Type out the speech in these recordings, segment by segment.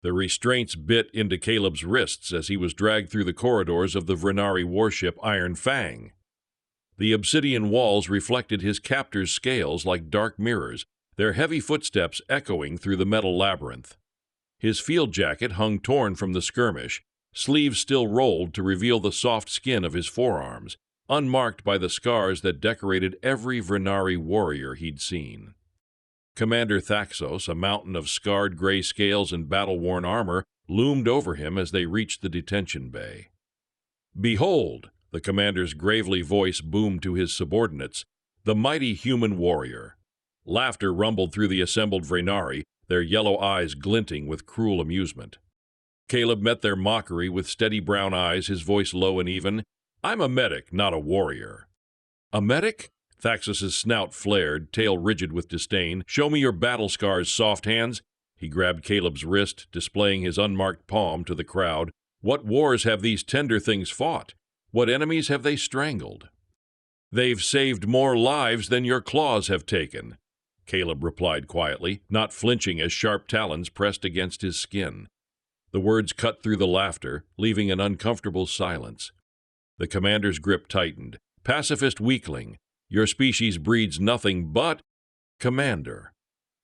The restraints bit into Caleb's wrists as he was dragged through the corridors of the Vrenari warship Iron Fang. The obsidian walls reflected his captor's scales like dark mirrors, their heavy footsteps echoing through the metal labyrinth. His field jacket hung torn from the skirmish, sleeves still rolled to reveal the soft skin of his forearms, unmarked by the scars that decorated every Vrenari warrior he'd seen. Commander Thaxos, a mountain of scarred gray scales and battle-worn armor, loomed over him as they reached the detention bay. "Behold," the commander's gravely voice boomed to his subordinates, "the mighty human warrior." Laughter rumbled through the assembled Vrenari, their yellow eyes glinting with cruel amusement. Caleb met their mockery with steady brown eyes, his voice low and even. "I'm a medic, not a warrior." "A medic?" Thaxos's snout flared, tail rigid with disdain. "Show me your battle scars, soft hands." He grabbed Caleb's wrist, displaying his unmarked palm to the crowd. "What wars have these tender things fought? What enemies have they strangled?" "They've saved more lives than your claws have taken," Caleb replied quietly, not flinching as sharp talons pressed against his skin. The words cut through the laughter, leaving an uncomfortable silence. The commander's grip tightened. "Pacifist weakling, your species breeds nothing but—" "Commander."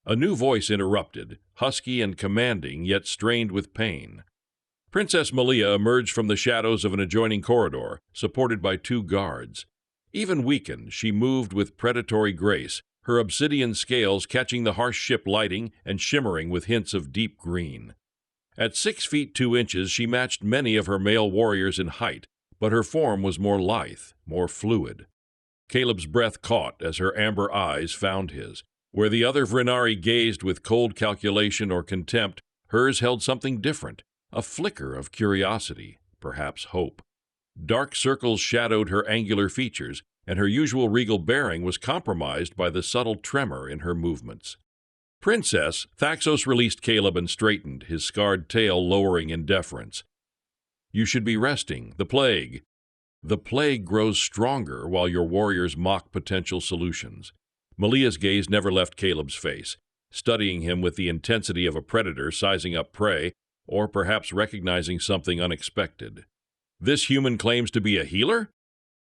A new voice interrupted, husky and commanding, yet strained with pain. Princess Malia emerged from the shadows of an adjoining corridor, supported by 2 guards. Even weakened, she moved with predatory grace, her obsidian scales catching the harsh ship lighting and shimmering with hints of deep green. At 6 feet 2 inches, she matched many of her male warriors in height, but her form was more lithe, more fluid. Caleb's breath caught as her amber eyes found his. Where the other Vrenari gazed with cold calculation or contempt, hers held something different, a flicker of curiosity, perhaps hope. Dark circles shadowed her angular features, and her usual regal bearing was compromised by the subtle tremor in her movements. "Princess," Thaxos released Caleb and straightened, his scarred tail lowering in deference. "You should be resting. The plague." "The plague grows stronger while your warriors mock potential solutions." Malia's gaze never left Caleb's face, studying him with the intensity of a predator sizing up prey, or perhaps recognizing something unexpected. "This human claims to be a healer?"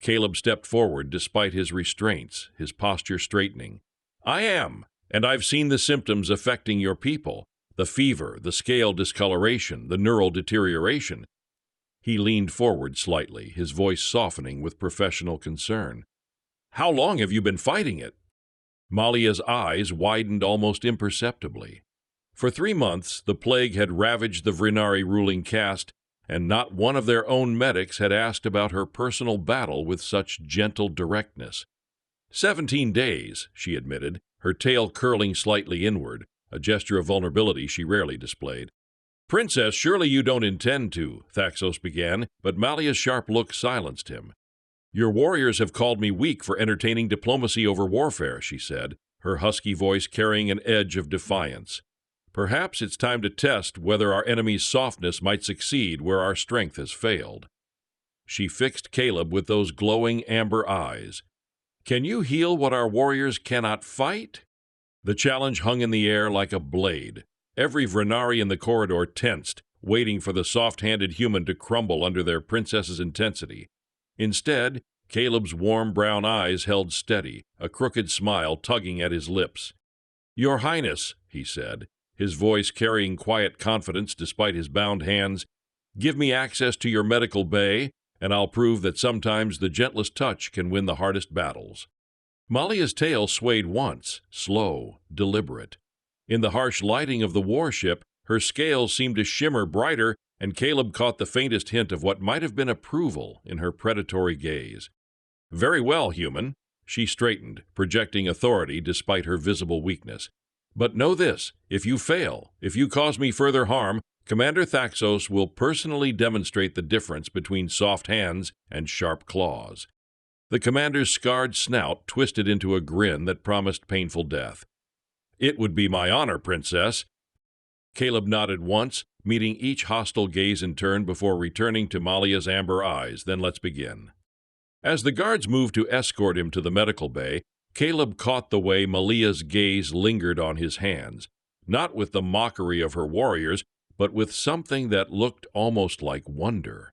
Caleb stepped forward despite his restraints, his posture straightening. "I am, and I've seen the symptoms affecting your people, the fever, the scale discoloration, the neural deterioration." He leaned forward slightly, his voice softening with professional concern. "How long have you been fighting it?" Malia's eyes widened almost imperceptibly. For 3 months, the plague had ravaged the Vrenari ruling caste, and not one of their own medics had asked about her personal battle with such gentle directness. 17 days, she admitted, her tail curling slightly inward, a gesture of vulnerability she rarely displayed. "Princess, surely you don't intend to," Thaxos began, but Malia's sharp look silenced him. "Your warriors have called me weak for entertaining diplomacy over warfare," she said, her husky voice carrying an edge of defiance. "Perhaps it's time to test whether our enemy's softness might succeed where our strength has failed." She fixed Caleb with those glowing amber eyes. "Can you heal what our warriors cannot fight?" The challenge hung in the air like a blade. Every Vrenari in the corridor tensed, waiting for the soft-handed human to crumble under their princess's intensity. Instead, Caleb's warm brown eyes held steady, a crooked smile tugging at his lips. "Your Highness," he said, his voice carrying quiet confidence despite his bound hands, "give me access to your medical bay, and I'll prove that sometimes the gentlest touch can win the hardest battles." Malia's tail swayed once, slow, deliberate. In the harsh lighting of the warship, her scales seemed to shimmer brighter, and Caleb caught the faintest hint of what might have been approval in her predatory gaze. "Very well, human." She straightened, projecting authority despite her visible weakness. "But know this, if you fail, if you cause me further harm, Commander Thaxos will personally demonstrate the difference between soft hands and sharp claws." The commander's scarred snout twisted into a grin that promised painful death. "It would be my honor, Princess." Caleb nodded once, meeting each hostile gaze in turn before returning to Malia's amber eyes. "Then let's begin." As the guards moved to escort him to the medical bay, Caleb caught the way Malia's gaze lingered on his hands, not with the mockery of her warriors, but with something that looked almost like wonder.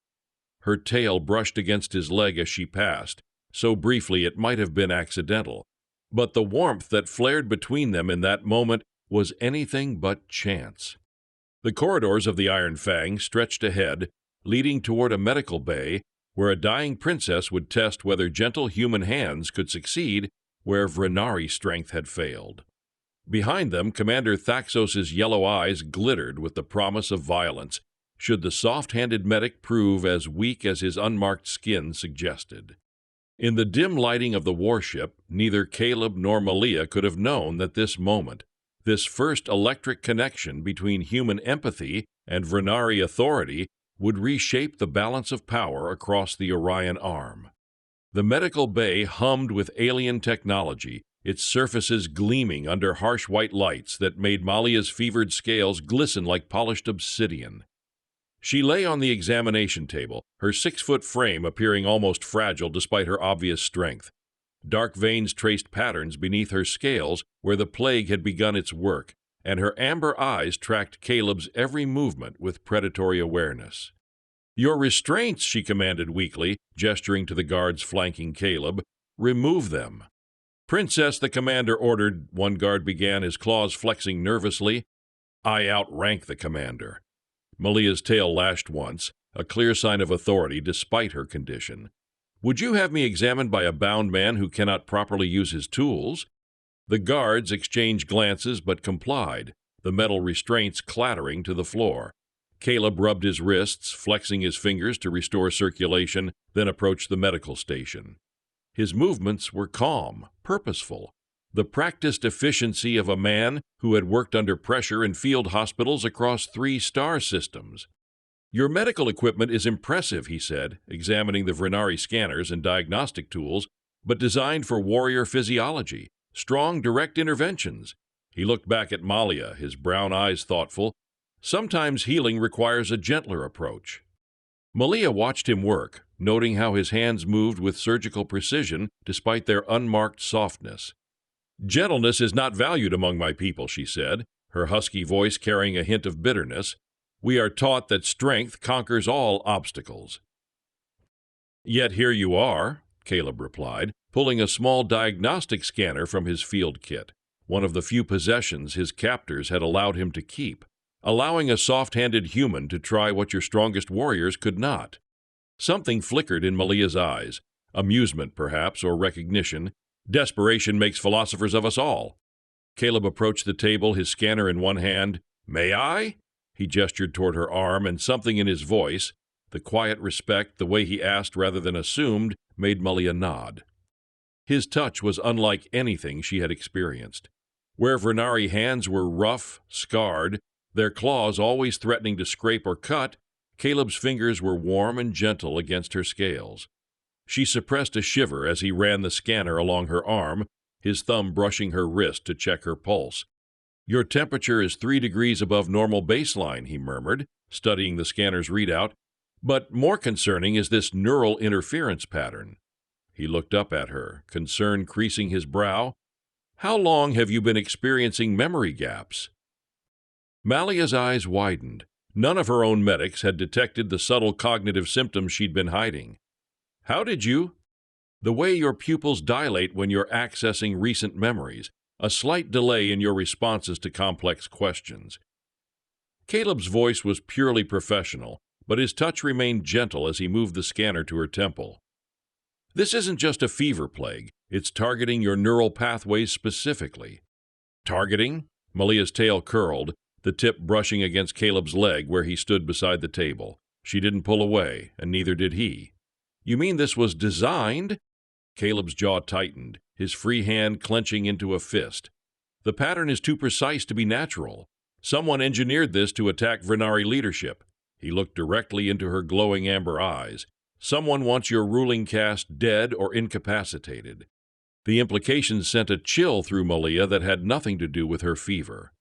Her tail brushed against his leg as she passed, so briefly it might have been accidental, but the warmth that flared between them in that moment was anything but chance. The corridors of the Iron Fang stretched ahead, leading toward a medical bay where a dying princess would test whether gentle human hands could succeed where Vrenari strength had failed. Behind them, Commander Thaxos's yellow eyes glittered with the promise of violence, should the soft-handed medic prove as weak as his unmarked skin suggested. In the dim lighting of the warship, neither Caleb nor Malia could have known that this moment, this first electric connection between human empathy and Vrenari authority, would reshape the balance of power across the Orion Arm. The medical bay hummed with alien technology, its surfaces gleaming under harsh white lights that made Malia's fevered scales glisten like polished obsidian. She lay on the examination table, her 6-foot frame appearing almost fragile despite her obvious strength. Dark veins traced patterns beneath her scales where the plague had begun its work, and her amber eyes tracked Caleb's every movement with predatory awareness. "Your restraints," she commanded weakly, gesturing to the guards flanking Caleb. "Remove them." "Princess," the commander ordered, one guard began, his claws flexing nervously. "I outrank the commander." Malia's tail lashed once, a clear sign of authority despite her condition. "Would you have me examined by a bound man who cannot properly use his tools?" The guards exchanged glances but complied, the metal restraints clattering to the floor. Caleb rubbed his wrists, flexing his fingers to restore circulation, then approached the medical station. His movements were calm, purposeful, the practiced efficiency of a man who had worked under pressure in field hospitals across 3 star systems. "Your medical equipment is impressive," he said, examining the Vrenari scanners and diagnostic tools, "but designed for warrior physiology, strong direct interventions." He looked back at Malia, his brown eyes thoughtful. "Sometimes healing requires a gentler approach." Malia watched him work, noting how his hands moved with surgical precision despite their unmarked softness. "Gentleness is not valued among my people," she said, her husky voice carrying a hint of bitterness. "We are taught that strength conquers all obstacles." "Yet here you are," Caleb replied, pulling a small diagnostic scanner from his field kit, one of the few possessions his captors had allowed him to keep, allowing a soft-handed human to try what your strongest warriors could not. Something flickered in Malia's eyes, amusement perhaps, or recognition. "Desperation makes philosophers of us all." Caleb approached the table, his scanner in one hand. "May I?" He gestured toward her arm, and something in his voice, the quiet respect, the way he asked rather than assumed, made Malia nod. His touch was unlike anything she had experienced. Where Vrenari hands were rough, scarred, their claws always threatening to scrape or cut, Caleb's fingers were warm and gentle against her scales. She suppressed a shiver as he ran the scanner along her arm, his thumb brushing her wrist to check her pulse. "Your temperature is 3 degrees above normal baseline," he murmured, studying the scanner's readout. "But more concerning is this neural interference pattern." He looked up at her, concern creasing his brow. "How long have you been experiencing memory gaps?" Malia's eyes widened. None of her own medics had detected the subtle cognitive symptoms she'd been hiding. "How did you?" "The way your pupils dilate when you're accessing recent memories, a slight delay in your responses to complex questions." Caleb's voice was purely professional, but his touch remained gentle as he moved the scanner to her temple. "This isn't just a fever plague, it's targeting your neural pathways specifically." "Targeting?" Malia's tail curled, the tip brushing against Caleb's leg where he stood beside the table. She didn't pull away, and neither did he. "You mean this was designed?" Caleb's jaw tightened, his free hand clenching into a fist. "The pattern is too precise to be natural. Someone engineered this to attack Vrenari leadership." He looked directly into her glowing amber eyes. "Someone wants your ruling caste dead or incapacitated." The implications sent a chill through Malia that had nothing to do with her fever.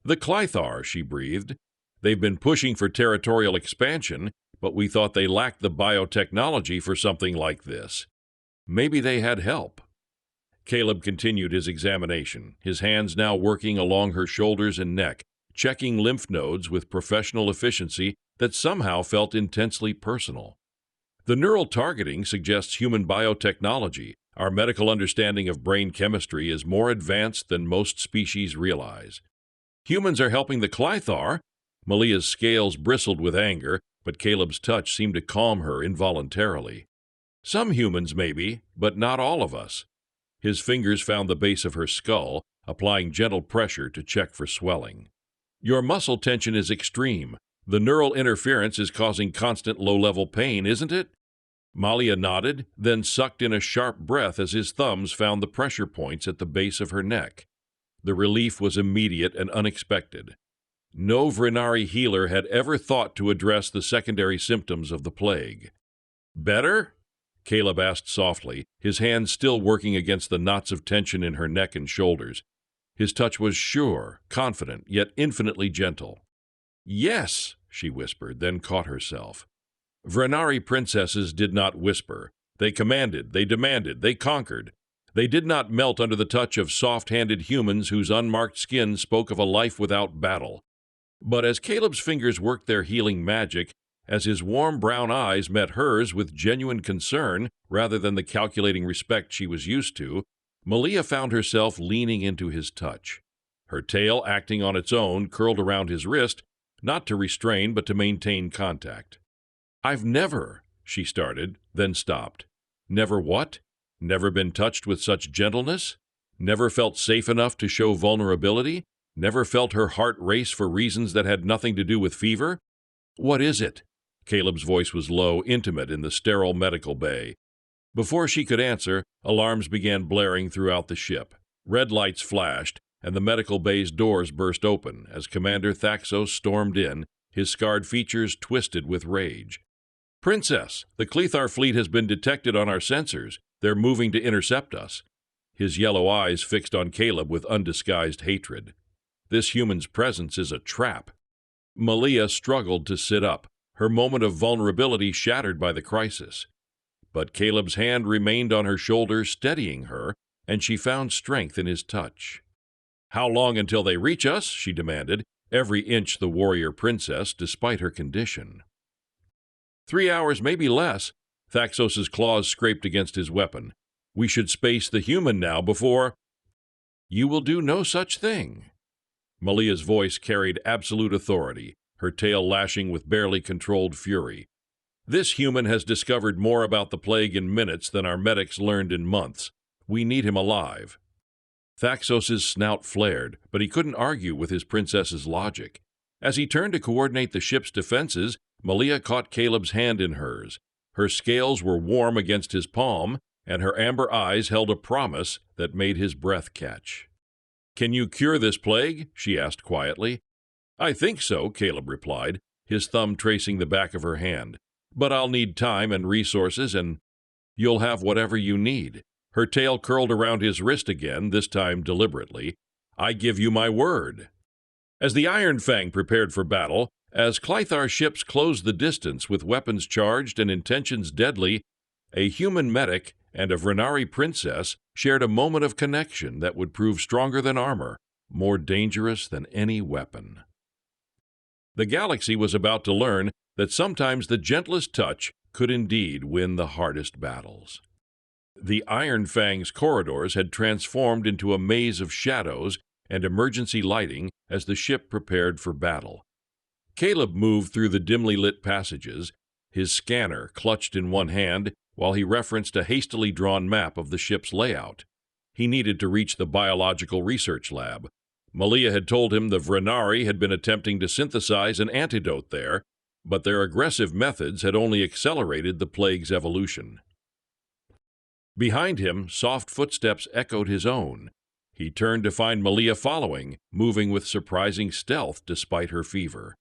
"The Klythar," she breathed. "They've been pushing for territorial expansion, but we thought they lacked the biotechnology for something like this. Maybe they had help." Caleb continued his examination, his hands now working along her shoulders and neck, checking lymph nodes with professional efficiency that somehow felt intensely personal. The neural targeting suggests human biotechnology. Our medical understanding of brain chemistry is more advanced than most species realize. Humans are helping the Klythar. Malia's scales bristled with anger, but Caleb's touch seemed to calm her involuntarily. Some humans, maybe, but not all of us. His fingers found the base of her skull, applying gentle pressure to check for swelling. Your muscle tension is extreme. The neural interference is causing constant low-level pain, isn't it? Malia nodded, then sucked in a sharp breath as his thumbs found the pressure points at the base of her neck. The relief was immediate and unexpected. No Vrenari healer had ever thought to address the secondary symptoms of the plague. "Better?" Caleb asked softly, his hands still working against the knots of tension in her neck and shoulders. His touch was sure, confident, yet infinitely gentle. "Yes," she whispered, then caught herself. Vrenari princesses did not whisper. They commanded, they demanded, they conquered. They did not melt under the touch of soft-handed humans whose unmarked skin spoke of a life without battle. But as Caleb's fingers worked their healing magic, as his warm brown eyes met hers with genuine concern rather than the calculating respect she was used to, Malia found herself leaning into his touch. Her tail, acting on its own, curled around his wrist, not to restrain but to maintain contact. "I've never," she started, then stopped. "Never what? Never been touched with such gentleness? Never felt safe enough to show vulnerability? Never felt her heart race for reasons that had nothing to do with fever? What is it?" Caleb's voice was low, intimate in the sterile medical bay. Before she could answer, alarms began blaring throughout the ship. Red lights flashed, and the medical bay's doors burst open as Commander Thaxos stormed in, his scarred features twisted with rage. "Princess, the Klythar fleet has been detected on our sensors. They're moving to intercept us." His yellow eyes fixed on Caleb with undisguised hatred. This human's presence is a trap. Malia struggled to sit up, her moment of vulnerability shattered by the crisis. But Caleb's hand remained on her shoulder, steadying her, and she found strength in his touch. "How long until they reach us?" she demanded, every inch the warrior princess, despite her condition. 3 hours, maybe less." Thaxos's claws scraped against his weapon. "We should space the human now before—" "You will do no such thing." Malia's voice carried absolute authority, her tail lashing with barely controlled fury. "This human has discovered more about the plague in minutes than our medics learned in months. We need him alive." Thaxos's snout flared, but he couldn't argue with his princess's logic. As he turned to coordinate the ship's defenses, Malia caught Caleb's hand in hers. Her scales were warm against his palm, and her amber eyes held a promise that made his breath catch. "Can you cure this plague?" she asked quietly. "I think so," Caleb replied, his thumb tracing the back of her hand. "But I'll need time and resources, and you'll have whatever you need." Her tail curled around his wrist again, this time deliberately. "I give you my word." As the Iron Fang prepared for battle, as Klythar ships closed the distance with weapons charged and intentions deadly, a human medic and a Vrenari princess shared a moment of connection that would prove stronger than armor, more dangerous than any weapon. The galaxy was about to learn that sometimes the gentlest touch could indeed win the hardest battles. The Iron Fang's corridors had transformed into a maze of shadows and emergency lighting as the ship prepared for battle. Caleb moved through the dimly lit passages, his scanner clutched in one hand while he referenced a hastily drawn map of the ship's layout. He needed to reach the biological research lab. Malia had told him the Vrenari had been attempting to synthesize an antidote there, but their aggressive methods had only accelerated the plague's evolution. Behind him, soft footsteps echoed his own. He turned to find Malia following, moving with surprising stealth despite her fever.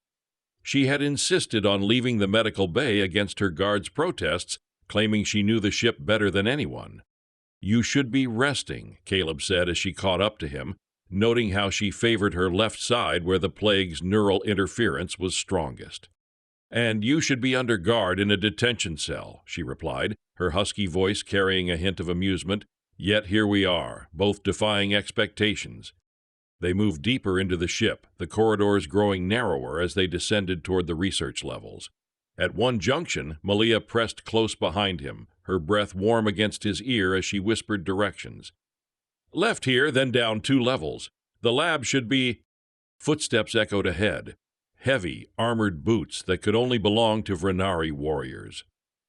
She had insisted on leaving the medical bay against her guard's protests, claiming she knew the ship better than anyone. "You should be resting," Caleb said as she caught up to him, noting how she favored her left side where the plague's neural interference was strongest. "And you should be under guard in a detention cell," she replied, her husky voice carrying a hint of amusement. "Yet here we are, both defying expectations." They moved deeper into the ship, the corridors growing narrower as they descended toward the research levels. At one junction, Malia pressed close behind him, her breath warm against his ear as she whispered directions. "Left here, then down 2 levels. The lab should be—" Footsteps echoed ahead, heavy, armored boots that could only belong to Vrenari warriors.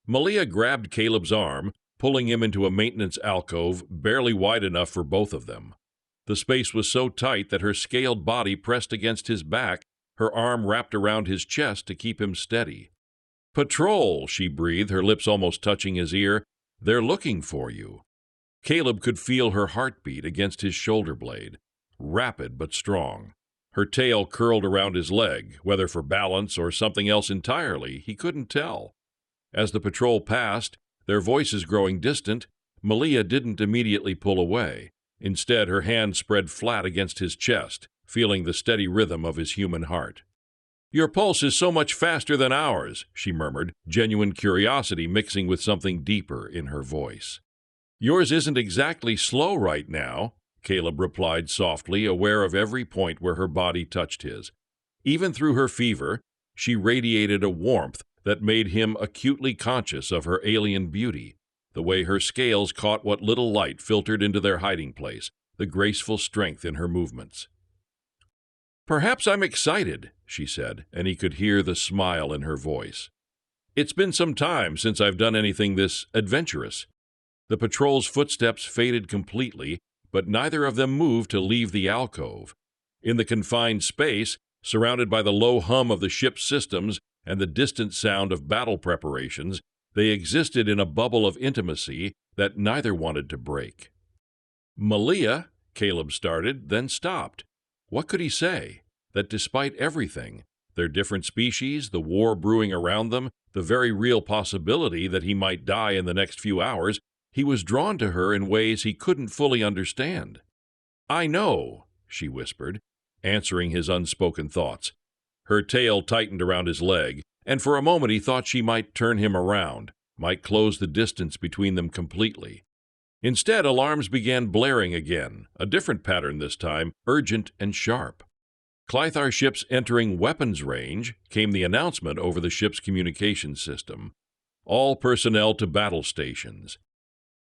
Malia grabbed Caleb's arm, pulling him into a maintenance alcove barely wide enough for both of them. The space was so tight that her scaled body pressed against his back, her arm wrapped around his chest to keep him steady. "Patrol," she breathed, her lips almost touching his ear. "They're looking for you." Caleb could feel her heartbeat against his shoulder blade, rapid but strong. Her tail curled around his leg, whether for balance or something else entirely, he couldn't tell. As the patrol passed, their voices growing distant, Malia didn't immediately pull away. Instead, her hand spread flat against his chest, feeling the steady rhythm of his human heart. "Your pulse is so much faster than ours," she murmured, genuine curiosity mixing with something deeper in her voice. "Yours isn't exactly slow right now," Caleb replied softly, aware of every point where her body touched his. Even through her fever, she radiated a warmth that made him acutely conscious of her alien beauty, the way her scales caught what little light filtered into their hiding place, the graceful strength in her movements. "Perhaps I'm excited," she said, and he could hear the smile in her voice. "It's been some time since I've done anything this adventurous." The patrol's footsteps faded completely, but neither of them moved to leave the alcove. In the confined space, surrounded by the low hum of the ship's systems and the distant sound of battle preparations, they existed in a bubble of intimacy that neither wanted to break. "Malia," Caleb started, then stopped. What could he say? That despite everything, their different species, the war brewing around them, the very real possibility that he might die in the next few hours, he was drawn to her in ways he couldn't fully understand. "I know," she whispered, answering his unspoken thoughts. Her tail tightened around his leg, and for a moment he thought she might turn him around, might close the distance between them completely. Instead, alarms began blaring again, a different pattern this time, urgent and sharp. Klythar ships entering weapons range, came the announcement over the ship's communications system. All personnel to battle stations.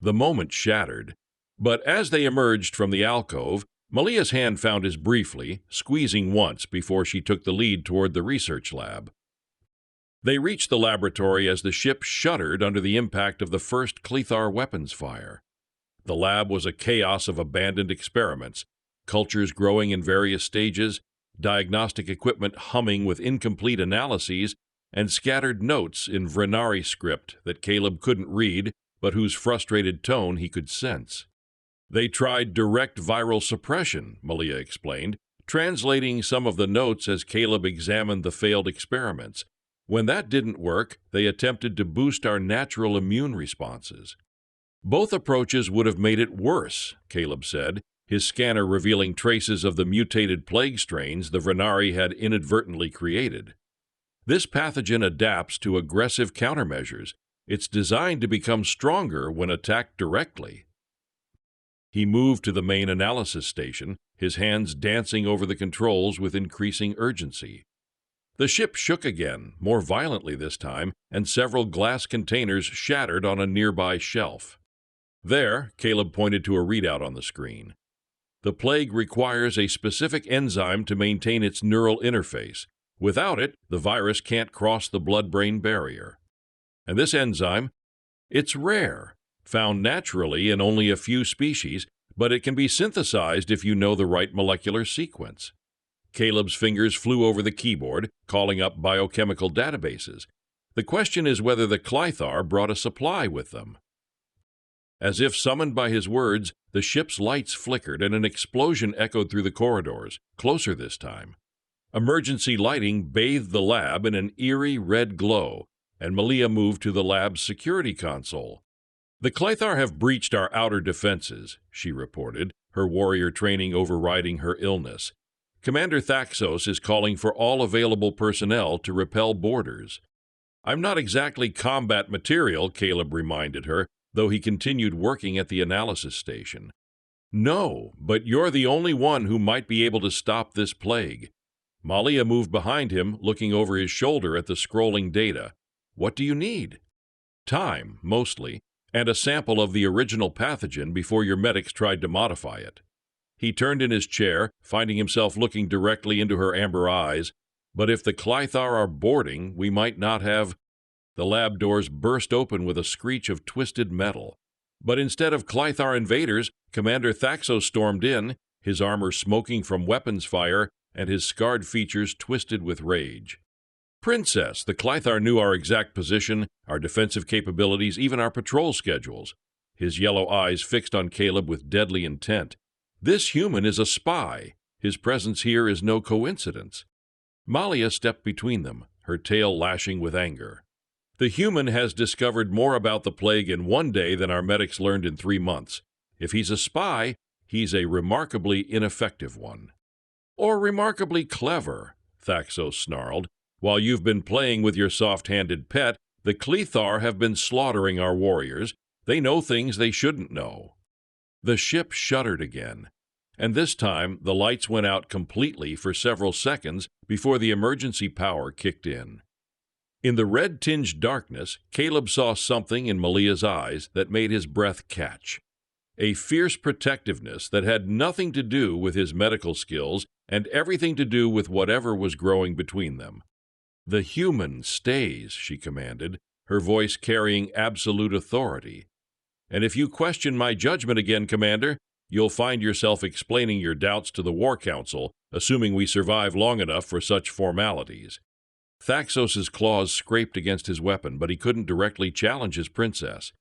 The moment shattered, but as they emerged from the alcove, Malia's hand found his briefly, squeezing once before she took the lead toward the research lab. They reached the laboratory as the ship shuddered under the impact of the first Klythar weapons fire. The lab was a chaos of abandoned experiments, cultures growing in various stages, diagnostic equipment humming with incomplete analyses, and scattered notes in Vrenari script that Caleb couldn't read, but whose frustrated tone he could sense. "They tried direct viral suppression," Malia explained, translating some of the notes as Caleb examined the failed experiments. "When that didn't work, they attempted to boost our natural immune responses." "Both approaches would have made it worse," Caleb said, his scanner revealing traces of the mutated plague strains the Vrenari had inadvertently created. "This pathogen adapts to aggressive countermeasures. It's designed to become stronger when attacked directly." He moved to the main analysis station, his hands dancing over the controls with increasing urgency. The ship shook again, more violently this time, and several glass containers shattered on a nearby shelf. There, Caleb pointed to a readout on the screen. "The plague requires a specific enzyme to maintain its neural interface. Without it, the virus can't cross the blood-brain barrier. And this enzyme, it's rare, found naturally in only a few species, but it can be synthesized if you know the right molecular sequence." Caleb's fingers flew over the keyboard, calling up biochemical databases. "The question is whether the Klythar brought a supply with them." As if summoned by his words, the ship's lights flickered and an explosion echoed through the corridors, closer this time. Emergency lighting bathed the lab in an eerie red glow, and Malia moved to the lab's security console. "The Klythar have breached our outer defenses," she reported, her warrior training overriding her illness. "Commander Thaxos is calling for all available personnel to repel boarders." "I'm not exactly combat material," Caleb reminded her, though he continued working at the analysis station. No, but you're the only one who might be able to stop this plague. Malia moved behind him, looking over his shoulder at the scrolling data. What do you need? Time, mostly, and a sample of the original pathogen before your medics tried to modify it. He turned in his chair, finding himself looking directly into her amber eyes. But if the Klythar are boarding, we might not have... The lab doors burst open with a screech of twisted metal. But instead of Klythar invaders, Commander Thaxos stormed in, his armor smoking from weapons fire and his scarred features twisted with rage. Princess, the Klythar knew our exact position, our defensive capabilities, even our patrol schedules. His yellow eyes fixed on Caleb with deadly intent. This human is a spy. His presence here is no coincidence. Malia stepped between them, her tail lashing with anger. The human has discovered more about the plague in one day than our medics learned in 3 months. If he's a spy, he's a remarkably ineffective one. Or remarkably clever, Thaxos snarled. While you've been playing with your soft-handed pet, the Klythar have been slaughtering our warriors. They know things they shouldn't know. The ship shuddered again, and this time the lights went out completely for several seconds before the emergency power kicked in. In the red-tinged darkness, Caleb saw something in Malia's eyes that made his breath catch. A fierce protectiveness that had nothing to do with his medical skills and everything to do with whatever was growing between them. "The human stays," she commanded, her voice carrying absolute authority. "And if you question my judgment again, Commander, you'll find yourself explaining your doubts to the War Council, assuming we survive long enough for such formalities." Thaxos's claws scraped against his weapon, but he couldn't directly challenge his princess.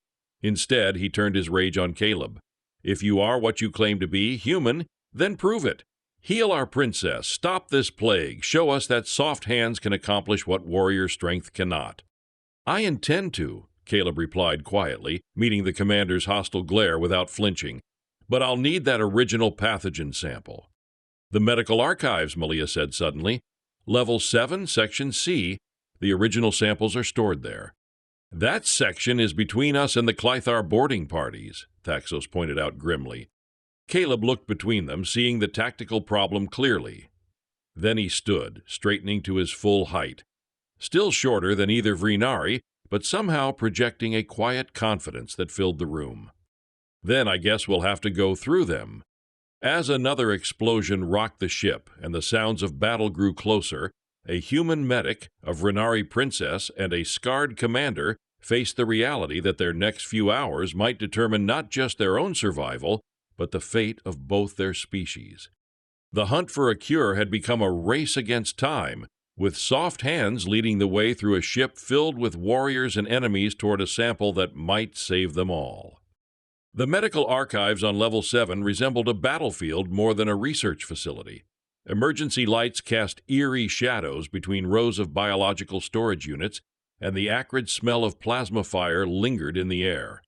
Instead, he turned his rage on Caleb. "If you are what you claim to be, human, then prove it. Heal our princess, stop this plague, show us that soft hands can accomplish what warrior strength cannot." "I intend to," Caleb replied quietly, meeting the commander's hostile glare without flinching. "But I'll need that original pathogen sample." "The medical archives," Malia said suddenly. "Level 7, Section C. The original samples are stored there." "That section is between us and the Klythar boarding parties," Thaxos pointed out grimly. Caleb looked between them, seeing the tactical problem clearly. Then he stood, straightening to his full height. Still shorter than either Vrenari, but somehow projecting a quiet confidence that filled the room. "Then I guess we'll have to go through them." As another explosion rocked the ship and the sounds of battle grew closer, a human medic, a Vrenari princess, and a scarred commander faced the reality that their next few hours might determine not just their own survival, but the fate of both their species. The hunt for a cure had become a race against time, with soft hands leading the way through a ship filled with warriors and enemies toward a sample that might save them all. The medical archives on Level 7 resembled a battlefield more than a research facility. Emergency lights cast eerie shadows between rows of biological storage units, and the acrid smell of plasma fire lingered in the air.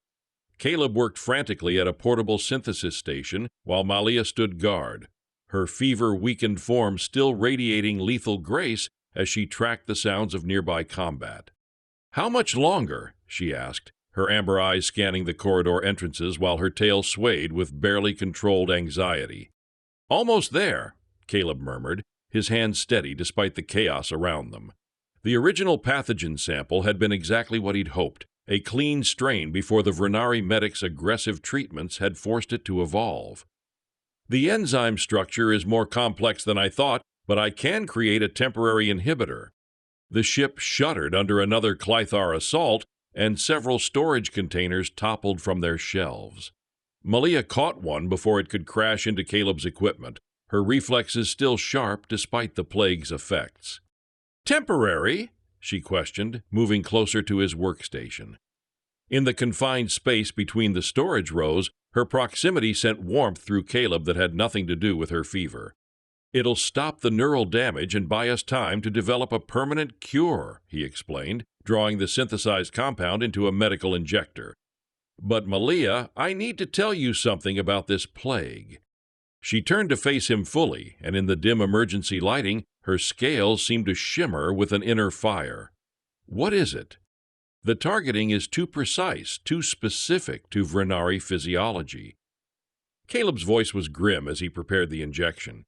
Caleb worked frantically at a portable synthesis station while Malia stood guard, her fever-weakened form still radiating lethal grace as she tracked the sounds of nearby combat. "How much longer?" she asked, her amber eyes scanning the corridor entrances while her tail swayed with barely controlled anxiety. "Almost there," Caleb murmured, his hands steady despite the chaos around them. The original pathogen sample had been exactly what he'd hoped, a clean strain before the Vrenari medic's aggressive treatments had forced it to evolve. "The enzyme structure is more complex than I thought, but I can create a temporary inhibitor." The ship shuddered under another Klythar assault, and several storage containers toppled from their shelves. Malia caught one before it could crash into Caleb's equipment, her reflexes still sharp despite the plague's effects. "Temporary?" she questioned, moving closer to his workstation. In the confined space between the storage rows, her proximity sent warmth through Caleb that had nothing to do with her fever. "It'll stop the neural damage and buy us time to develop a permanent cure," he explained, drawing the synthesized compound into a medical injector. "But Malia, I need to tell you something about this plague." She turned to face him fully, and in the dim emergency lighting, her scales seemed to shimmer with an inner fire. "What is it?" "The targeting is too precise, too specific to Vrenari physiology." Caleb's voice was grim as he prepared the injection.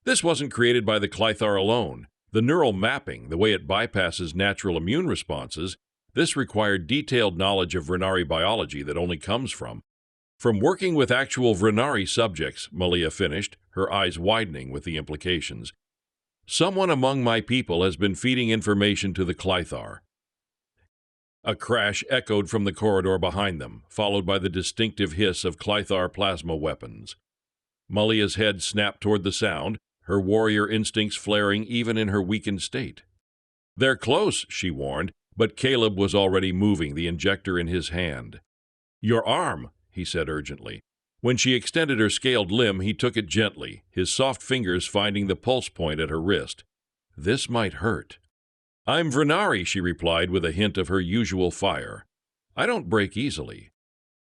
This wasn't created by the Klythar alone. The neural mapping, the way it bypasses natural immune responses, this required detailed knowledge of Vrenari biology that only comes from working with actual Vrenari subjects, Malia finished, her eyes widening with the implications. Someone among my people has been feeding information to the Klythar. A crash echoed from the corridor behind them, followed by the distinctive hiss of Klythar plasma weapons. Malia's head snapped toward the sound, her warrior instincts flaring even in her weakened state. "They're close," she warned, but Caleb was already moving, the injector in his hand. "Your arm," he said urgently. When she extended her scaled limb, he took it gently, his soft fingers finding the pulse point at her wrist. This might hurt. "I'm Vrenari," she replied with a hint of her usual fire. "I don't break easily."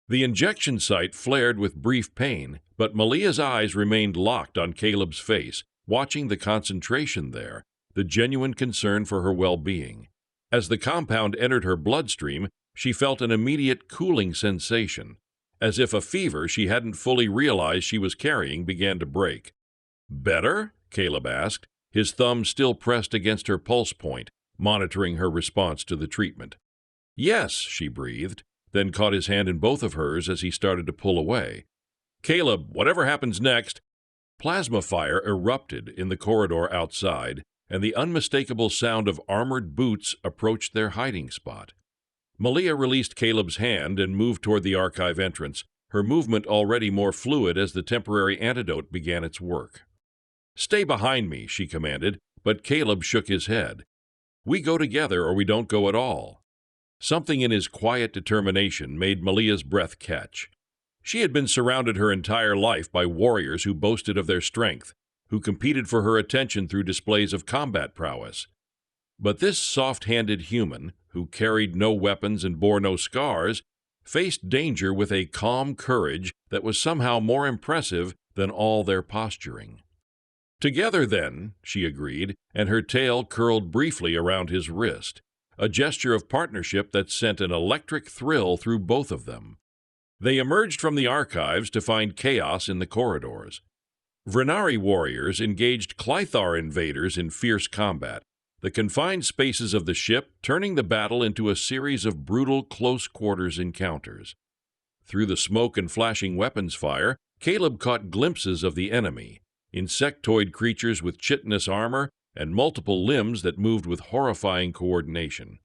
The injection site flared with brief pain, but Malia's eyes remained locked on Caleb's face, watching the concentration there, the genuine concern for her well-being. As the compound entered her bloodstream, she felt an immediate cooling sensation, as if a fever she hadn't fully realized she was carrying began to break. "Better?" Caleb asked, his thumb still pressed against her pulse point, monitoring her response to the treatment. "Yes," she breathed, then caught his hand in both of hers as he started to pull away. "Caleb, whatever happens next—" Plasma fire erupted in the corridor outside, and the unmistakable sound of armored boots approached their hiding spot. Malia released Caleb's hand and moved toward the archive entrance, her movement already more fluid as the temporary antidote began its work. "Stay behind me," she commanded, but Caleb shook his head. "We go together or we don't go at all." Something in his quiet determination made Malia's breath catch. She had been surrounded her entire life by warriors who boasted of their strength, who competed for her attention through displays of combat prowess. But this soft-handed human, who carried no weapons and bore no scars, faced danger with a calm courage that was somehow more impressive than all their posturing. "Together, then," she agreed, and her tail curled briefly around his wrist, a gesture of partnership that sent an electric thrill through both of them. They emerged from the archives to find chaos in the corridors. Vrenari warriors engaged Klythar invaders in fierce combat, the confined spaces of the ship turning the battle into a series of brutal close-quarters encounters. Through the smoke and flashing weapons fire, Caleb caught glimpses of the enemy, insectoid creatures with chitinous armor and multiple limbs that moved with horrifying coordination.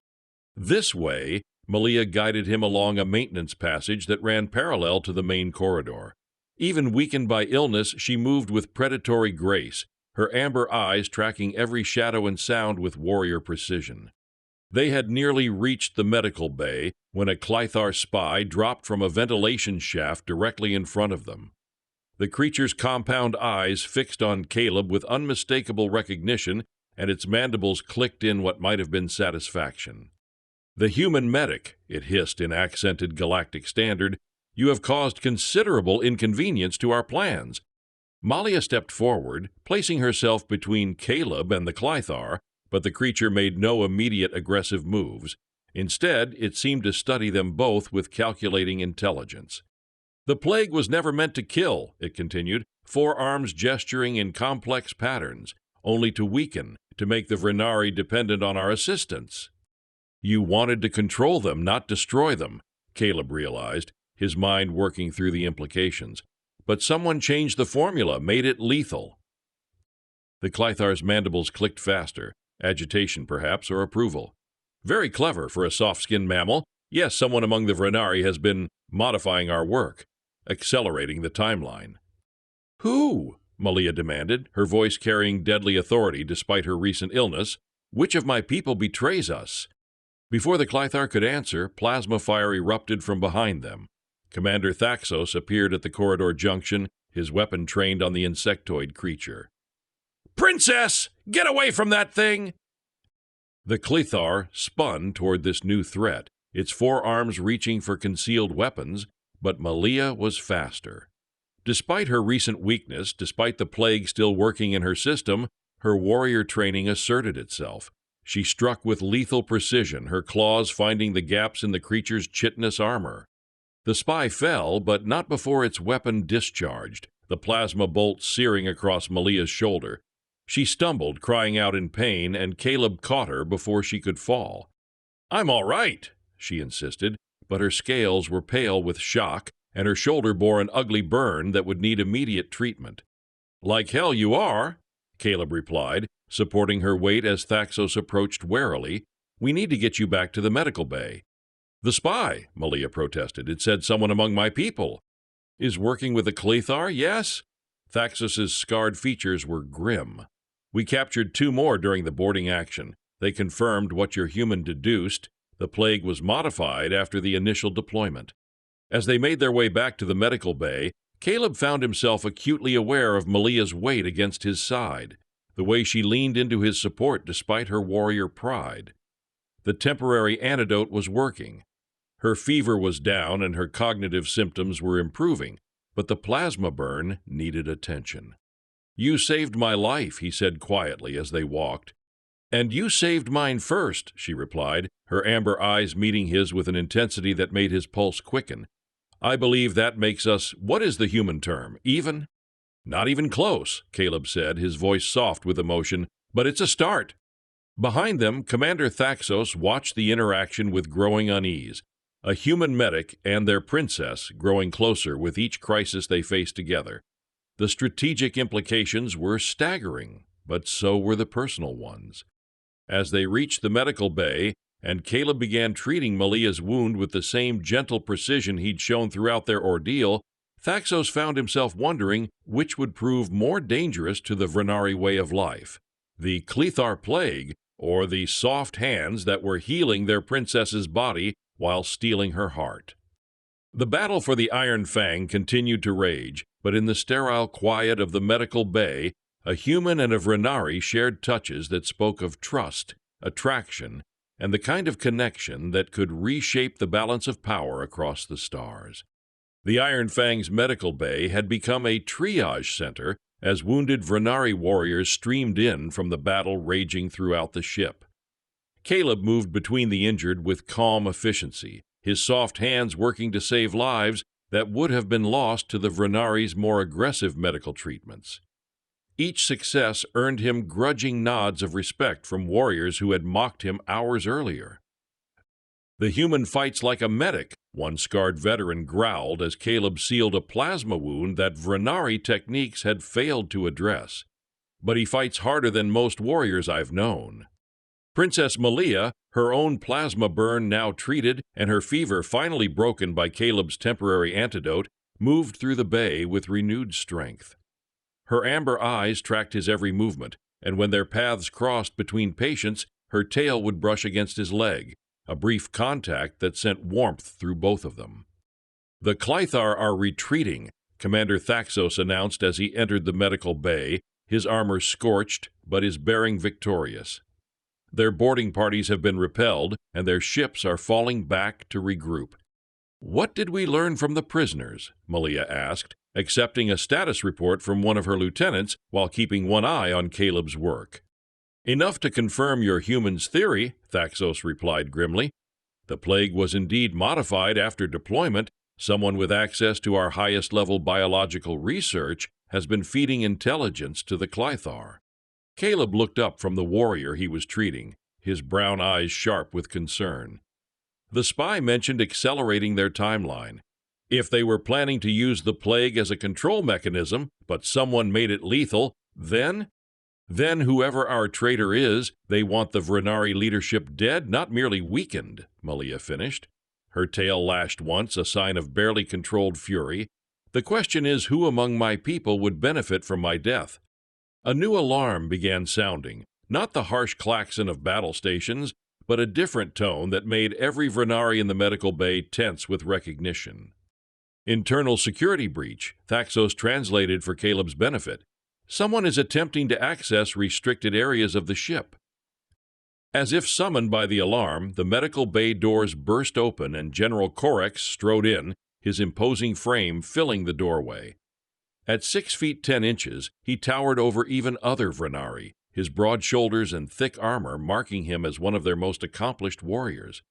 This way, Malia guided him along a maintenance passage that ran parallel to the main corridor. Even weakened by illness, she moved with predatory grace, her amber eyes tracking every shadow and sound with warrior precision. They had nearly reached the medical bay when a Klythar spy dropped from a ventilation shaft directly in front of them. The creature's compound eyes fixed on Caleb with unmistakable recognition, and its mandibles clicked in what might have been satisfaction. "The human medic," it hissed in accented galactic standard, "you have caused considerable inconvenience to our plans." Malia stepped forward, placing herself between Caleb and the Klythar, but the creature made no immediate aggressive moves. Instead, it seemed to study them both with calculating intelligence. "The plague was never meant to kill," it continued, four arms gesturing in complex patterns, only to weaken, to make the Vrenari dependent on our assistance. "You wanted to control them, not destroy them," Caleb realized, his mind working through the implications. "But someone changed the formula, made it lethal." The Klythar's mandibles clicked faster, agitation perhaps, or approval. "Very clever for a soft-skinned mammal. Yes, someone among the Vrenari has been modifying our work, accelerating the timeline." "Who?" Malia demanded, her voice carrying deadly authority despite her recent illness. "Which of my people betrays us?" Before the Klythar could answer, plasma fire erupted from behind them. Commander Thaxos appeared at the corridor junction, his weapon trained on the insectoid creature. "Princess! Get away from that thing!" The Klythar spun toward this new threat, its forearms reaching for concealed weapons, but Malia was faster. Despite her recent weakness, despite the plague still working in her system, her warrior training asserted itself. She struck with lethal precision, her claws finding the gaps in the creature's chitinous armor. The spy fell, but not before its weapon discharged, the plasma bolt searing across Malia's shoulder. She stumbled, crying out in pain, and Caleb caught her before she could fall. "I'm all right," she insisted, but her scales were pale with shock, and her shoulder bore an ugly burn that would need immediate treatment. "Like hell you are," Caleb replied, supporting her weight as Thaxos approached warily. "We need to get you back to the medical bay." "The spy," Malia protested. "It said someone among my people." "Is working with the Klythar, yes?" Thaxos's scarred features were grim. "We captured 2 more during the boarding action. They confirmed what your human deduced. The plague was modified after the initial deployment." As they made their way back to the medical bay, Caleb found himself acutely aware of Malia's weight against his side, the way she leaned into his support despite her warrior pride. The temporary antidote was working. Her fever was down and her cognitive symptoms were improving, but the plasma burn needed attention. "You saved my life," he said quietly as they walked. "And you saved mine first," she replied, her amber eyes meeting his with an intensity that made his pulse quicken. "I believe that makes us, what is the human term, even?" "Not even close," Caleb said, his voice soft with emotion, "but it's a start." Behind them, Commander Thaxos watched the interaction with growing unease. A human medic and their princess growing closer with each crisis they faced together. The strategic implications were staggering, but so were the personal ones. As they reached the medical bay, and Caleb began treating Malia's wound with the same gentle precision he'd shown throughout their ordeal, Thaxos found himself wondering which would prove more dangerous to the Vrenari way of life, the Klythar plague or the soft hands that were healing their princess's body while stealing her heart. The battle for the Iron Fang continued to rage, but in the sterile quiet of the medical bay, a human and a Vrenari shared touches that spoke of trust, attraction, and the kind of connection that could reshape the balance of power across the stars. The Iron Fang's medical bay had become a triage center as wounded Vrenari warriors streamed in from the battle raging throughout the ship. Caleb moved between the injured with calm efficiency, his soft hands working to save lives that would have been lost to the Vrenari's more aggressive medical treatments. Each success earned him grudging nods of respect from warriors who had mocked him hours earlier. "The human fights like a medic," one scarred veteran growled as Caleb sealed a plasma wound that Vrenari techniques had failed to address. "But he fights harder than most warriors I've known." Princess Malia, her own plasma burn now treated and her fever finally broken by Caleb's temporary antidote, moved through the bay with renewed strength. Her amber eyes tracked his every movement, and when their paths crossed between patients, her tail would brush against his leg, a brief contact that sent warmth through both of them. "The Klythar are retreating," Commander Thaxos announced as he entered the medical bay, his armor scorched but his bearing victorious. "Their boarding parties have been repelled, and their ships are falling back to regroup." "What did we learn from the prisoners?" Malia asked, accepting a status report from one of her lieutenants while keeping one eye on Caleb's work. "Enough to confirm your human's theory," Thaxos replied grimly. "The plague was indeed modified after deployment. Someone with access to our highest-level biological research has been feeding intelligence to the Klythar." Caleb looked up from the warrior he was treating, his brown eyes sharp with concern. The spy mentioned accelerating their timeline. If they were planning to use the plague as a control mechanism, but someone made it lethal, then whoever our traitor is, they want the Vrenari leadership dead, not merely weakened, Malia finished. Her tail lashed once, a sign of barely controlled fury. "The question is who among my people would benefit from my death?" A new alarm began sounding, not the harsh klaxon of battle stations, but a different tone that made every Vrenari in the medical bay tense with recognition. "Internal security breach," Thaxos translated for Caleb's benefit. "Someone is attempting to access restricted areas of the ship." As if summoned by the alarm, the medical bay doors burst open and General Korex strode in, his imposing frame filling the doorway. At 6 feet 10 inches, he towered over even other Vrenari, his broad shoulders and thick armor marking him as one of their most accomplished warriors.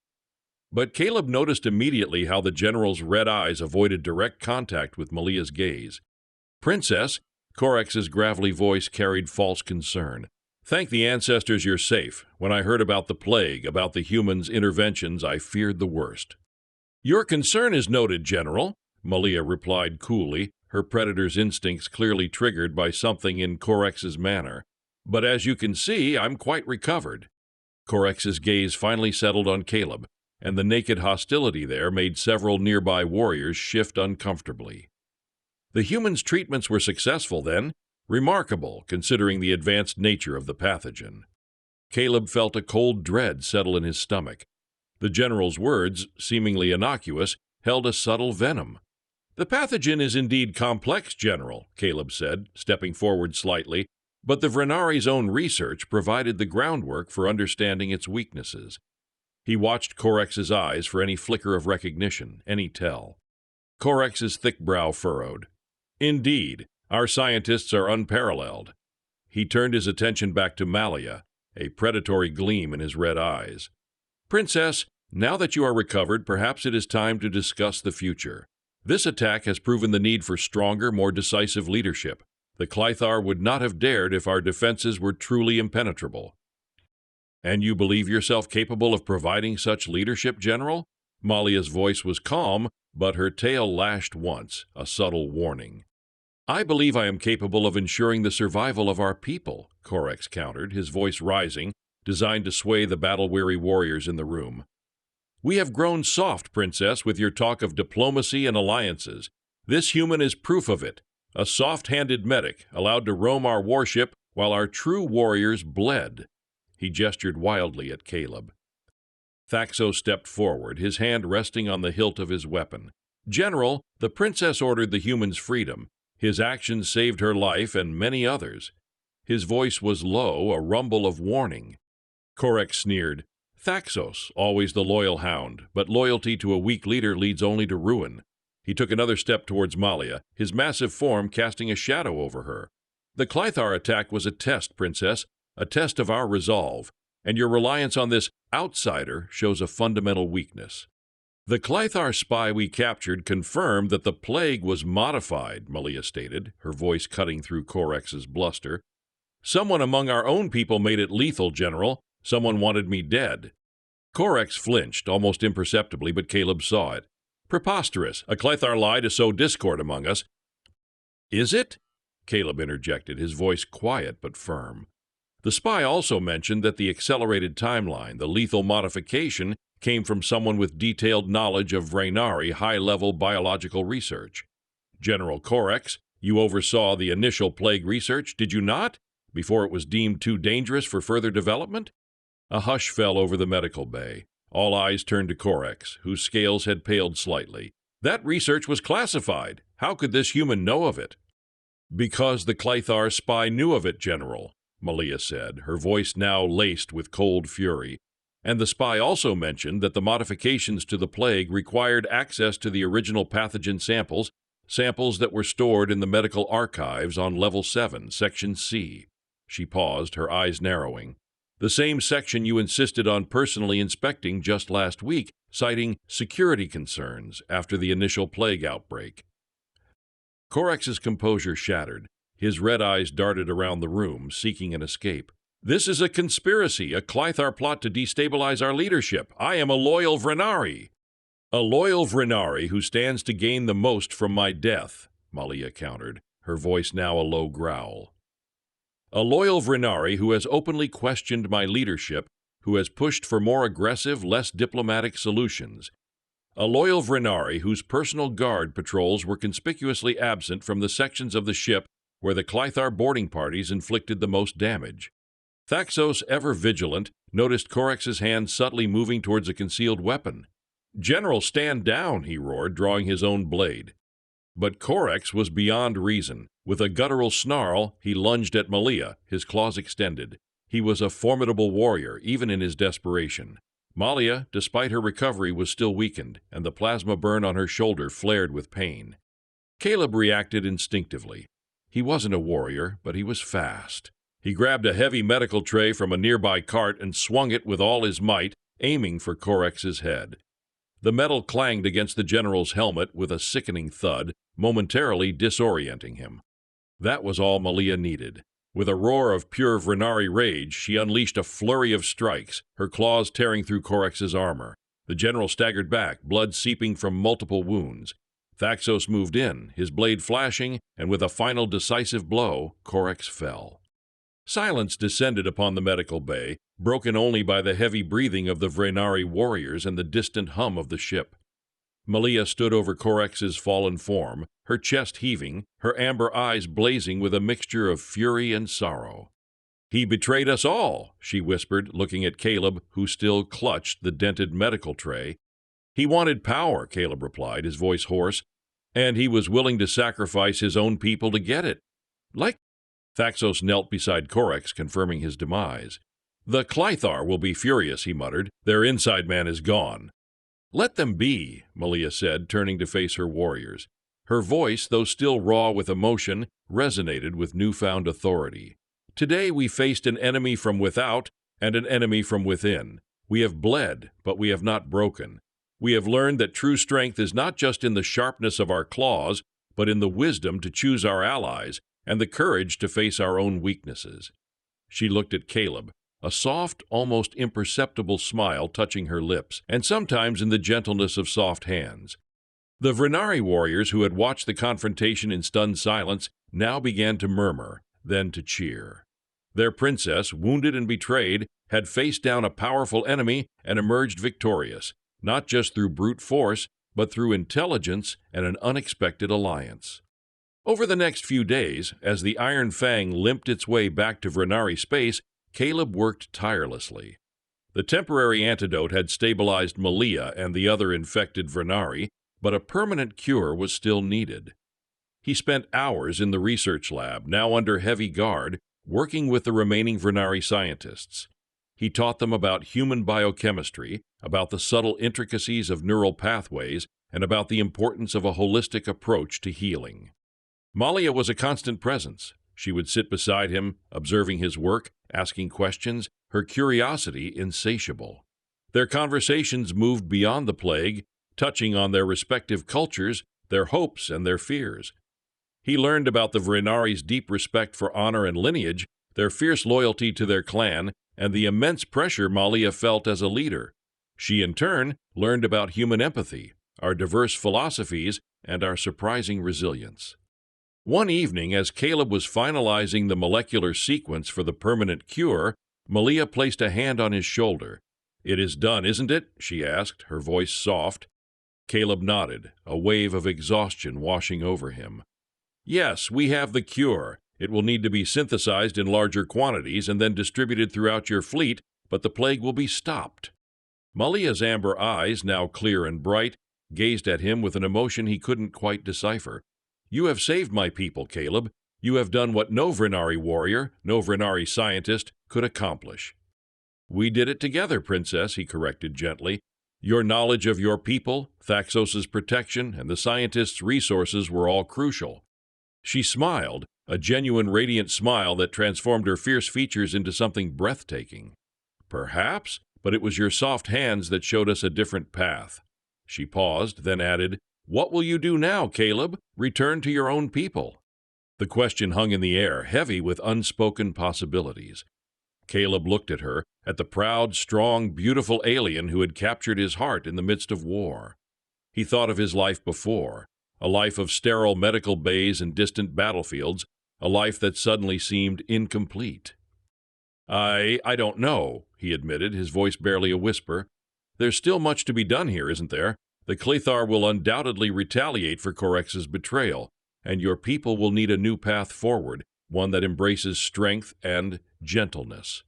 But Caleb noticed immediately how the general's red eyes avoided direct contact with Malia's gaze. "Princess," Korex's gravelly voice carried false concern. "Thank the ancestors you're safe. When I heard about the plague, about the humans' interventions, I feared the worst." "Your concern is noted, General," Malia replied coolly, her predator's instincts clearly triggered by something in Korex's manner. "But as you can see, I'm quite recovered." Korex's gaze finally settled on Caleb, and the naked hostility there made several nearby warriors shift uncomfortably. "The humans' treatments were successful, then? Remarkable, considering the advanced nature of the pathogen." Caleb felt a cold dread settle in his stomach. The general's words, seemingly innocuous, held a subtle venom. "The pathogen is indeed complex, General," Caleb said, stepping forward slightly, "but the Vrenari's own research provided the groundwork for understanding its weaknesses." He watched Korex's eyes for any flicker of recognition, any tell. Korex's thick brow furrowed. "Indeed, our scientists are unparalleled." He turned his attention back to Malia, a predatory gleam in his red eyes. "Princess, now that you are recovered, perhaps it is time to discuss the future. This attack has proven the need for stronger, more decisive leadership. The Klythar would not have dared if our defenses were truly impenetrable." "And you believe yourself capable of providing such leadership, General?" Malia's voice was calm, but her tail lashed once, a subtle warning. "I believe I am capable of ensuring the survival of our people," Korex countered, his voice rising, designed to sway the battle-weary warriors in the room. "We have grown soft, Princess, with your talk of diplomacy and alliances. This human is proof of it, a soft-handed medic allowed to roam our warship while our true warriors bled." He gestured wildly at Caleb. Thaxo stepped forward, his hand resting on the hilt of his weapon. "General, the princess ordered the human's freedom. His actions saved her life and many others." His voice was low, a rumble of warning. Korex sneered. "Thaxos, always the loyal hound, but loyalty to a weak leader leads only to ruin." He took another step towards Malia, his massive form casting a shadow over her. "The Klythar attack was a test, Princess, a test of our resolve, and your reliance on this outsider shows a fundamental weakness." "The Klythar spy we captured confirmed that the plague was modified," Malia stated, her voice cutting through Korex's bluster. "Someone among our own people made it lethal, General. Someone wanted me dead." Korex flinched, almost imperceptibly, but Caleb saw it. "Preposterous. A Klythar lie to sow discord among us." "Is it?" Caleb interjected, his voice quiet but firm. "The spy also mentioned that the accelerated timeline, the lethal modification, came from someone with detailed knowledge of Vrenari high-level biological research. General Korex, you oversaw the initial plague research, did you not, before it was deemed too dangerous for further development?" A hush fell over the medical bay. All eyes turned to Korex, whose scales had paled slightly. "That research was classified. How could this human know of it?" "Because the Klythar spy knew of it, General," Malia said, her voice now laced with cold fury. "And the spy also mentioned that the modifications to the plague required access to the original pathogen samples, samples that were stored in the medical archives on Level 7, Section C." She paused, her eyes narrowing. "The same section you insisted on personally inspecting just last week, citing security concerns after the initial plague outbreak." Korex's composure shattered. His red eyes darted around the room, seeking an escape. "This is a conspiracy, a Klythar plot to destabilize our leadership. I am a loyal Vrenari." "A loyal Vrenari who stands to gain the most from my death," Malia countered, her voice now a low growl. "A loyal Vrenari who has openly questioned my leadership, who has pushed for more aggressive, less diplomatic solutions. A loyal Vrenari whose personal guard patrols were conspicuously absent from the sections of the ship where the Klythar boarding parties inflicted the most damage." Thaxos, ever vigilant, noticed Korex's hand subtly moving towards a concealed weapon. "General, stand down," he roared, drawing his own blade. But Korex was beyond reason. With a guttural snarl, he lunged at Malia, his claws extended. He was a formidable warrior, even in his desperation. Malia, despite her recovery, was still weakened, and the plasma burn on her shoulder flared with pain. Caleb reacted instinctively. He wasn't a warrior, but he was fast. He grabbed a heavy medical tray from a nearby cart and swung it with all his might, aiming for Korex's head. The metal clanged against the general's helmet with a sickening thud, momentarily disorienting him. That was all Malia needed. With a roar of pure Vrenari rage, she unleashed a flurry of strikes, her claws tearing through Korex's armor. The general staggered back, blood seeping from multiple wounds. Thaxos moved in, his blade flashing, and with a final decisive blow, Korex fell. Silence descended upon the medical bay, broken only by the heavy breathing of the Vrenari warriors and the distant hum of the ship. Malia stood over Korex's fallen form, her chest heaving, her amber eyes blazing with a mixture of fury and sorrow. "He betrayed us all," she whispered, looking at Caleb, who still clutched the dented medical tray. "He wanted power," Caleb replied, his voice hoarse, "and he was willing to sacrifice his own people to get it." "Like—" Thaxos knelt beside Korex, confirming his demise. "The Klythar will be furious," he muttered. "Their inside man is gone." "Let them be," Malia said, turning to face her warriors. Her voice, though still raw with emotion, resonated with newfound authority. "Today we faced an enemy from without and an enemy from within. We have bled, but we have not broken. We have learned that true strength is not just in the sharpness of our claws, but in the wisdom to choose our allies and the courage to face our own weaknesses." She looked at Caleb, a soft, almost imperceptible smile touching her lips, and sometimes in the gentleness of soft hands. The Vrenari warriors who had watched the confrontation in stunned silence now began to murmur, then to cheer. Their princess, wounded and betrayed, had faced down a powerful enemy and emerged victorious, not just through brute force, but through intelligence and an unexpected alliance. Over the next few days, as the Iron Fang limped its way back to Vrenari space, Caleb worked tirelessly. The temporary antidote had stabilized Malia and the other infected Vrenari, but a permanent cure was still needed. He spent hours in the research lab, now under heavy guard, working with the remaining Vrenari scientists. He taught them about human biochemistry, about the subtle intricacies of neural pathways, and about the importance of a holistic approach to healing. Malia was a constant presence. She would sit beside him, observing his work, asking questions, her curiosity insatiable. Their conversations moved beyond the plague, touching on their respective cultures, their hopes and their fears. He learned about the Vrenari's deep respect for honor and lineage, their fierce loyalty to their clan, and the immense pressure Malia felt as a leader. She, in turn, learned about human empathy, our diverse philosophies, and our surprising resilience. One evening, as Caleb was finalizing the molecular sequence for the permanent cure, Malia placed a hand on his shoulder. "It is done, isn't it?" she asked, her voice soft. Caleb nodded, a wave of exhaustion washing over him. "Yes, we have the cure. It will need to be synthesized in larger quantities and then distributed throughout your fleet, but the plague will be stopped." Malia's amber eyes, now clear and bright, gazed at him with an emotion he couldn't quite decipher. "You have saved my people, Caleb. You have done what no Vrenari warrior, no Vrenari scientist could accomplish." "We did it together, Princess," he corrected gently. "Your knowledge of your people, Thaxos's protection, and the scientists' resources were all crucial." She smiled, a genuine radiant smile that transformed her fierce features into something breathtaking. "Perhaps, but it was your soft hands that showed us a different path." She paused, then added, "What will you do now, Caleb? Return to your own people?" The question hung in the air, heavy with unspoken possibilities. Caleb looked at her, at the proud, strong, beautiful alien who had captured his heart in the midst of war. He thought of his life before, a life of sterile medical bays and distant battlefields, a life that suddenly seemed incomplete. I don't know," he admitted, his voice barely a whisper. "There's still much to be done here, isn't there? The Klythar will undoubtedly retaliate for Korex's betrayal, and your people will need a new path forward, one that embraces strength and gentleness."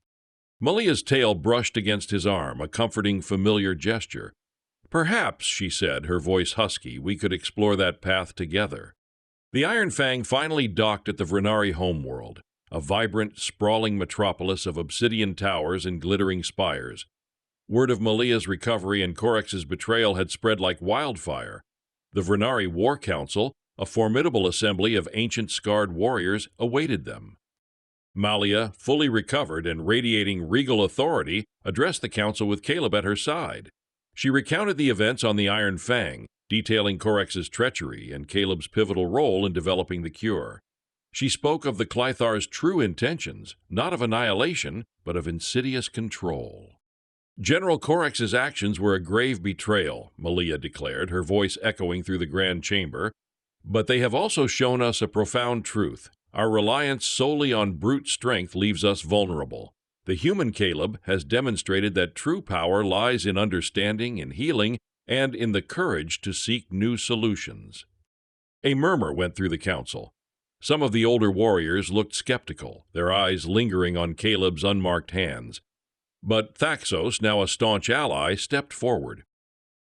Malia's tail brushed against his arm, a comforting, familiar gesture. "Perhaps," she said, her voice husky, "we could explore that path together." The Iron Fang finally docked at the Vrenari homeworld, a vibrant, sprawling metropolis of obsidian towers and glittering spires. Word of Malia's recovery and Korex's betrayal had spread like wildfire. The Vrenari War Council, a formidable assembly of ancient scarred warriors, awaited them. Malia, fully recovered and radiating regal authority, addressed the council with Caleb at her side. She recounted the events on the Iron Fang, detailing Korex's treachery and Caleb's pivotal role in developing the cure. She spoke of the Klythar's true intentions, not of annihilation, but of insidious control. General Korex's actions were a grave betrayal, Malia declared, her voice echoing through the Grand Chamber. But they have also shown us a profound truth. Our reliance solely on brute strength leaves us vulnerable. The human Caleb has demonstrated that true power lies in understanding, in healing, and in the courage to seek new solutions. A murmur went through the council. Some of the older warriors looked skeptical, their eyes lingering on Caleb's unmarked hands. But Thaxos, now a staunch ally, stepped forward.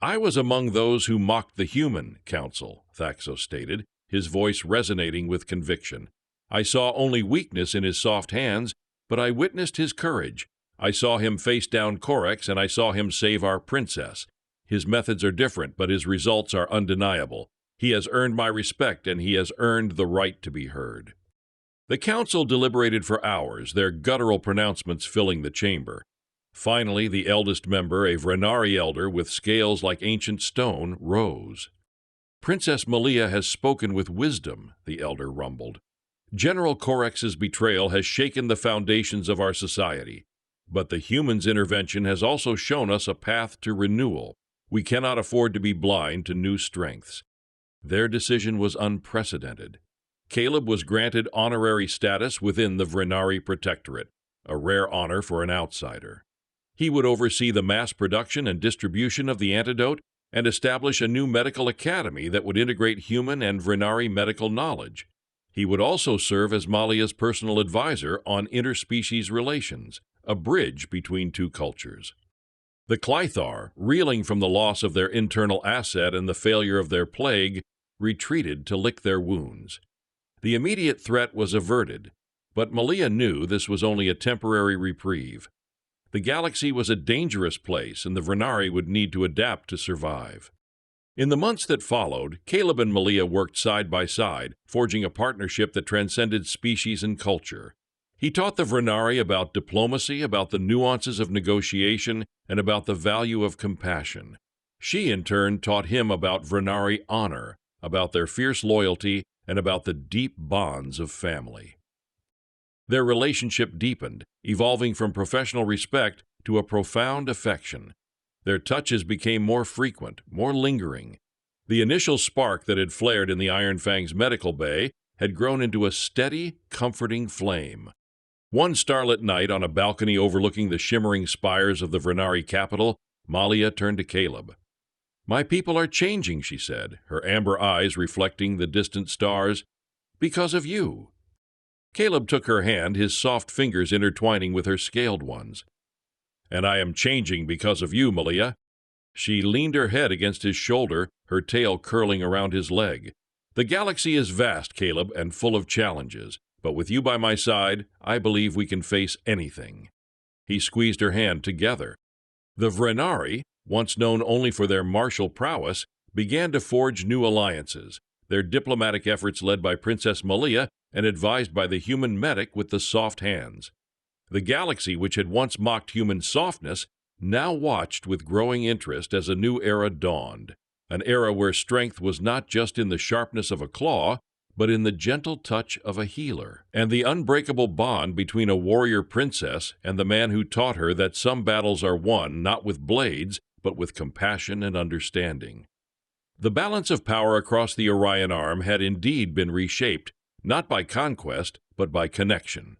"I was among those who mocked the human, Council," Thaxos stated, his voice resonating with conviction. "I saw only weakness in his soft hands, but I witnessed his courage. I saw him face down Korex, and I saw him save our princess. His methods are different, but his results are undeniable. He has earned my respect, and he has earned the right to be heard." The council deliberated for hours, their guttural pronouncements filling the chamber. Finally, the eldest member, a Vrenari elder with scales like ancient stone, rose. "Princess Malia has spoken with wisdom," the elder rumbled. "General Korex's betrayal has shaken the foundations of our society. But the human's intervention has also shown us a path to renewal. We cannot afford to be blind to new strengths." Their decision was unprecedented. Caleb was granted honorary status within the Vrenari Protectorate, a rare honor for an outsider. He would oversee the mass production and distribution of the antidote and establish a new medical academy that would integrate human and Vrenari medical knowledge. He would also serve as Malia's personal advisor on interspecies relations, a bridge between two cultures. The Klythar, reeling from the loss of their internal asset and the failure of their plague, retreated to lick their wounds. The immediate threat was averted, but Malia knew this was only a temporary reprieve. The galaxy was a dangerous place, and the Vrenari would need to adapt to survive. In the months that followed, Caleb and Malia worked side by side, forging a partnership that transcended species and culture. He taught the Vrenari about diplomacy, about the nuances of negotiation, and about the value of compassion. She, in turn, taught him about Vrenari honor, about their fierce loyalty, and about the deep bonds of family. Their relationship deepened, evolving from professional respect to a profound affection. Their touches became more frequent, more lingering. The initial spark that had flared in the Iron Fang's medical bay had grown into a steady, comforting flame. One starlit night, on a balcony overlooking the shimmering spires of the Vrenari capital, Malia turned to Caleb. "My people are changing," she said, her amber eyes reflecting the distant stars, "because of you." Caleb took her hand, his soft fingers intertwining with her scaled ones. "And I am changing because of you, Malia." She leaned her head against his shoulder, her tail curling around his leg. "The galaxy is vast, Caleb, and full of challenges, but with you by my side, I believe we can face anything." He squeezed her hand together. The Vrenari, once known only for their martial prowess, began to forge new alliances, their diplomatic efforts led by Princess Malia and advised by the human medic with the soft hands. The galaxy, which had once mocked human softness, now watched with growing interest as a new era dawned, an era where strength was not just in the sharpness of a claw, but in the gentle touch of a healer, and the unbreakable bond between a warrior princess and the man who taught her that some battles are won not with blades, but with compassion and understanding. The balance of power across the Orion Arm had indeed been reshaped, not by conquest, but by connection.